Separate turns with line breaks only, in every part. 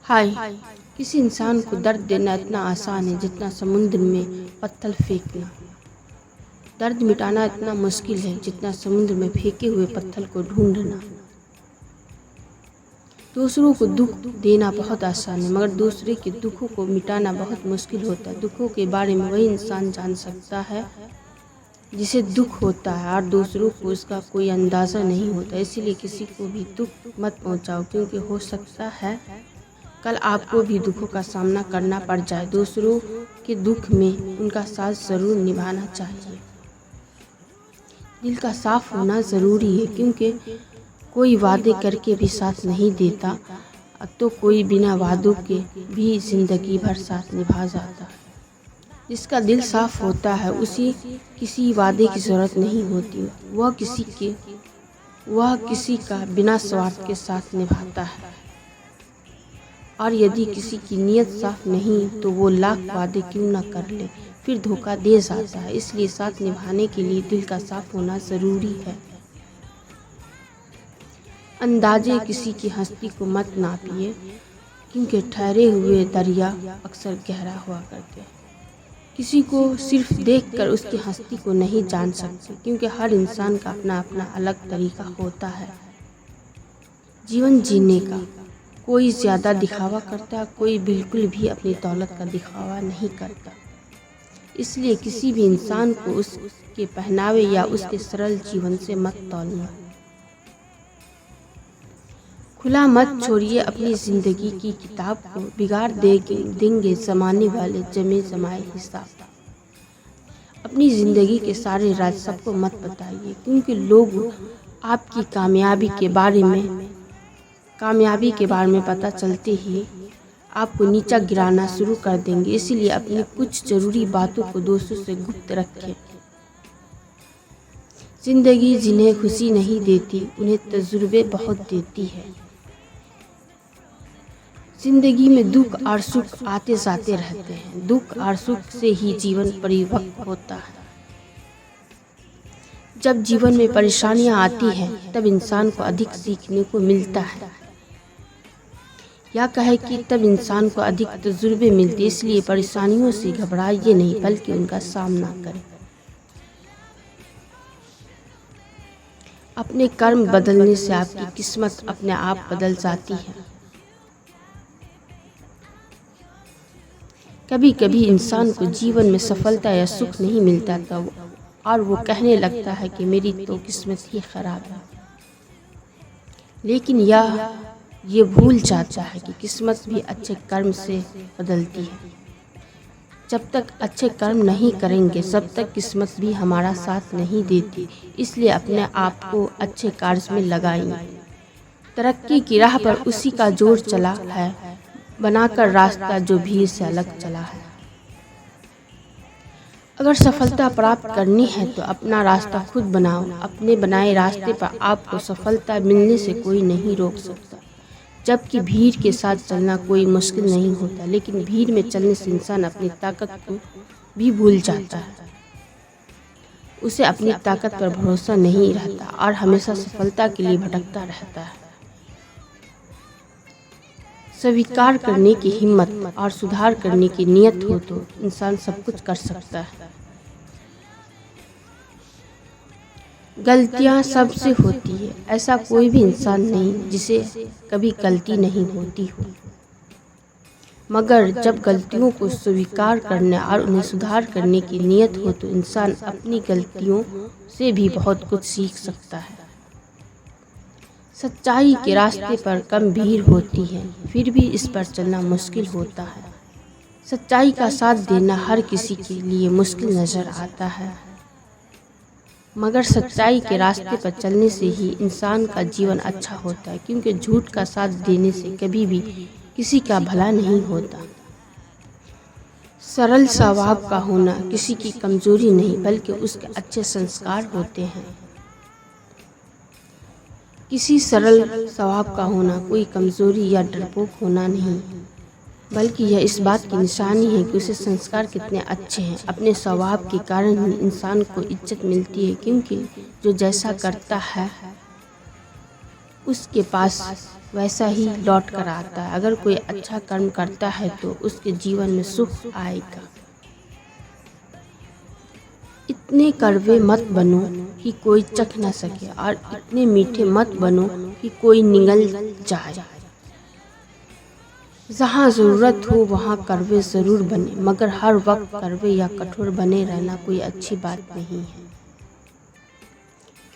हाय। किसी इंसान को दर्द देना इतना आसान है जितना समुद्र में पत्थर फेंकना। दर्द मिटाना इतना मुश्किल है जितना समुद्र में फेंके हुए पत्थर को ढूंढना। दूसरों को दुख देना बहुत आसान है, मगर दूसरे के दुखों को मिटाना बहुत मुश्किल होता है। दुखों के बारे में वही इंसान जान सकता है जिसे दुख होता है, और दूसरों को उसका कोई अंदाज़ा नहीं होता। इसीलिए किसी को भी दुख मत पहुंचाओ, क्योंकि हो सकता है कल आपको भी दुखों का सामना करना पड़ जाए। दूसरों के दुख में उनका साथ ज़रूर निभाना चाहिए। दिल का साफ होना ज़रूरी है, क्योंकि कोई वादे करके भी साथ नहीं देता, तो कोई बिना वादों के भी ज़िंदगी भर साथ निभा जाता है। जिसका दिल साफ होता है उसे किसी वादे की ज़रूरत नहीं होती। वह किसी का बिना स्वार्थ के साथ निभाता है। और यदि किसी की नीयत साफ नहीं तो वो लाख वादे क्यों न कर ले, फिर धोखा दे जाता है। इसलिए साथ निभाने के लिए दिल का साफ होना ज़रूरी है। अंदाजे किसी की हस्ती को मत नापिए, क्योंकि ठहरे हुए दरिया अक्सर गहरा हुआ करते हैं। किसी को सिर्फ देखकर उसकी हस्ती को नहीं जान सकते, क्योंकि हर इंसान का अपना अपना अलग तरीका होता है जीवन जीने का। कोई ज़्यादा दिखावा करता, कोई बिल्कुल भी अपनी दौलत का दिखावा नहीं करता। इसलिए किसी भी इंसान को उसके पहनावे या उसके सरल जीवन से मत तौलना। खुला मत छोड़िए अपनी ज़िंदगी की किताब को, बिगाड़ देंगे ज़माने वाले जमे जमाए हिसाब। अपनी ज़िंदगी के सारे राज सबको मत बताइए, क्योंकि लोग आपकी कामयाबी के बारे में पता चलते ही आपको नीचा गिराना शुरू कर देंगे। इसीलिए अपनी कुछ ज़रूरी बातों को दोस्तों से गुप्त रखें। ज़िंदगी जिन्हें खुशी नहीं देती, उन्हें तजुर्बे बहुत देती है। ज़िंदगी में दुख और सुख आते जाते रहते हैं। दुख और सुख से ही जीवन परिपक्व होता है। जब जीवन में परेशानियां आती हैं, तब इंसान को अधिक सीखने को मिलता है, या कहे कि तब इंसान को अधिक तजुर्बे मिलते। इसलिए परेशानियों से घबराइए नहीं, बल्कि उनका सामना करें। अपने कर्म बदलने से आपकी किस्मत अपने आप बदल जाती है। कभी कभी इंसान को जीवन में सफलता या सुख नहीं मिलता था, और वो कहने लगता है कि मेरी तो किस्मत ही खराब है। लेकिन ये भूल जाता है कि किस्मत भी अच्छे कर्म से बदलती है। जब तक अच्छे कर्म नहीं करेंगे, तब तक किस्मत भी हमारा साथ नहीं देती। इसलिए अपने आप को अच्छे कार्य में लगाइए। तरक्की की राह पर उसी का जोर चला है, बनाकर रास्ता जो भीड़ से अलग चला है। अगर सफलता प्राप्त करनी है तो अपना रास्ता खुद बनाओ। अपने बनाए रास्ते पर आपको सफलता मिलने से कोई नहीं रोक सकता। जबकि भीड़ के साथ चलना कोई मुश्किल नहीं होता, लेकिन भीड़ में चलने से इंसान अपनी ताकत को भी भूल जाता है। उसे अपनी ताकत पर भरोसा नहीं रहता और हमेशा सफलता के लिए भटकता रहता है। स्वीकार करने की हिम्मत और सुधार करने की नीयत हो तो इंसान सब कुछ कर सकता है। गलतियां सबसे होती है, ऐसा कोई भी इंसान नहीं जिसे कभी गलती नहीं होती हो। मगर जब गलतियों को स्वीकार करने और उन्हें सुधार करने की नीयत हो तो इंसान अपनी गलतियों से भी बहुत कुछ सीख सकता है। सच्चाई के रास्ते पर कम भीड़ होती है, फिर भी इस पर चलना मुश्किल होता है। सच्चाई का साथ देना हर किसी के लिए मुश्किल नज़र आता है, मगर सच्चाई के रास्ते पर चलने से ही इंसान का जीवन अच्छा होता है, क्योंकि झूठ का साथ देने से कभी भी किसी का भला नहीं होता। सरल स्वभाव का होना किसी की कमजोरी नहीं, बल्कि उसके अच्छे संस्कार होते हैं। किसी सरल स्वभाव का होना कोई कमजोरी या डरपोक होना नहीं, बल्कि यह इस बात की निशानी है कि उसे संस्कार कितने अच्छे हैं। अपने स्वभाव के कारण ही इंसान को इज्जत मिलती है, क्योंकि जो जैसा करता है उसके पास वैसा ही लौट कर आता है। अगर कोई अच्छा कर्म करता है तो उसके जीवन में सुख आएगा। इतने कड़वे मत बनो कि कोई चख न सके और इतने मीठे मत बनो कि कोई निगल जाए। जहाँ ज़रूरत हो वहाँ कड़वे ज़रूर बने, मगर हर वक्त कड़वे या कठोर बने रहना कोई अच्छी बात नहीं है,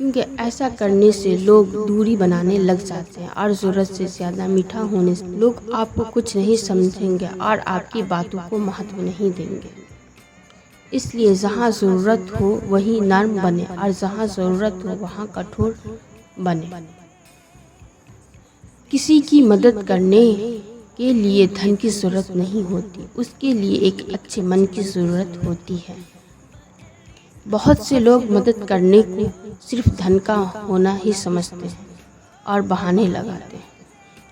क्योंकि ऐसा करने से लोग दूरी बनाने लग जाते हैं और ज़रूरत से ज़्यादा मीठा होने से लोग आपको कुछ नहीं समझेंगे और आपकी बातों को महत्व नहीं देंगे। इसलिए जहाँ ज़रूरत हो वहीं नर्म बने और जहाँ ज़रूरत हो वहाँ कठोर बने। किसी की मदद करने के लिए धन की ज़रूरत नहीं होती, उसके लिए एक अच्छे मन की ज़रूरत होती है। बहुत से लोग मदद करने को सिर्फ धन का होना ही समझते हैं और बहाने लगाते हैं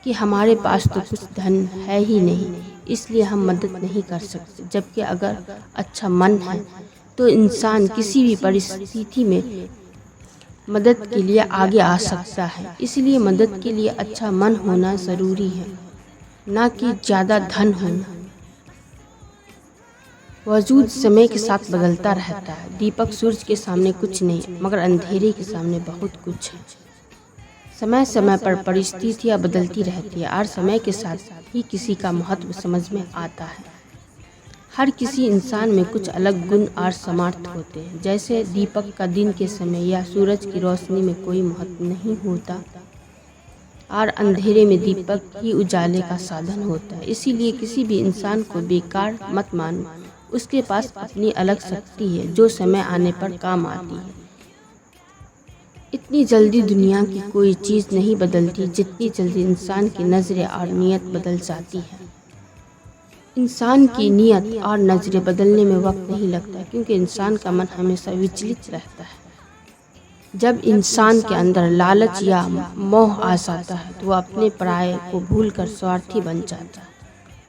कि हमारे पास तो कुछ धन है ही नहीं, इसलिए हम मदद नहीं कर सकते। जबकि अगर अच्छा मन है तो इंसान किसी भी परिस्थिति में मदद के लिए आगे आ सकता है। इसलिए मदद के लिए अच्छा मन होना ज़रूरी है, ना कि ज़्यादा धन होना। वजूद समय के साथ बदलता रहता है। दीपक सूरज के सामने कुछ नहीं, मगर अंधेरे के सामने बहुत कुछ है। समय समय पर परिस्थितियाँ बदलती रहती है और समय के साथ ही किसी का महत्व समझ में आता है। हर किसी इंसान में कुछ अलग गुण और सामर्थ्य होते हैं। जैसे दीपक का दिन के समय या सूरज की रोशनी में कोई महत्व नहीं होता और अंधेरे में दीपक ही उजाले का साधन होता है। इसीलिए किसी भी इंसान को बेकार मत मानो, उसके पास अपनी अलग शक्ति है जो समय आने पर काम आती है। इतनी जल्दी दुनिया की कोई चीज़ नहीं बदलती जितनी जल्दी इंसान की नज़रें और नीयत बदल जाती है। इंसान की नीयत और नज़रें बदलने में वक्त नहीं लगता, क्योंकि इंसान का मन हमेशा विचलित रहता है। जब इंसान के अंदर लालच या मोह आ जाता है तो वह अपने पराये को भूलकर स्वार्थी बन जाता है,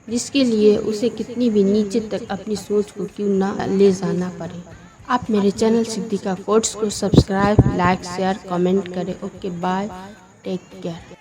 जिसके लिए उसे कितनी भी नीचे तक अपनी सोच को क्यों ना ले जाना पड़े। आप मेरे चैनल सिद्दीका कोट्स को सब्सक्राइब, लाइक, शेयर, कमेंट करें। Okay, bye, take care.